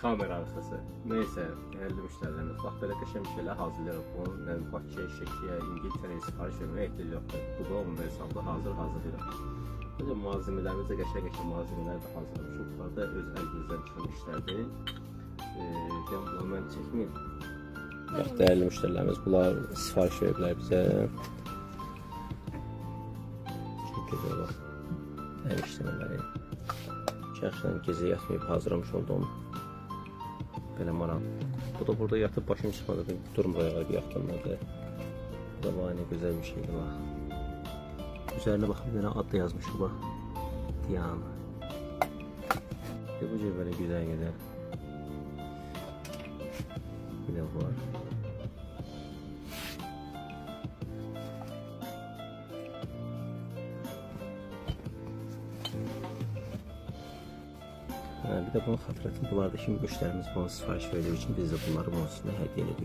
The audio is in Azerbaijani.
kamera arkası. Neyse, değerli müşterilerimiz, bak böyle qəşəng bir şeyler hazırlayırıq. Bunu Bakıya, Şəkiyə, İngiltərəyə sifariş verməyə ehtiyac yoxdur. Bu da onun hesabda hazırlayırıq. Böyle malzemelerimiz de qəşəng malzemeler de hazırlamışıq. Bunlar da öz əlimizdən çıxan işlərdir. Bunu mən çəkməyim. Bax, değerli müşterilerimiz, bunlar sifariş veriblər bizə. Çok güzel bak. Əl işləmələri. Şəxsən gecə yatmayıb hazırlamış olduğum belə maral. Bu da burada yatıp başım çıxmadı. Durmaya yaxınlarda. Bu da bana ne güzel bir şeydi bak. Üzerine bakın bir tane ad da yazmış bak. Diana. Bu cür böyle güzel gider. Bir de var. Bir de bunun hatırlatın. Bunlar da şimdi müşterimiz bana sipariş verdiği için biz de bunları bunun üstüne hediye ediyoruz.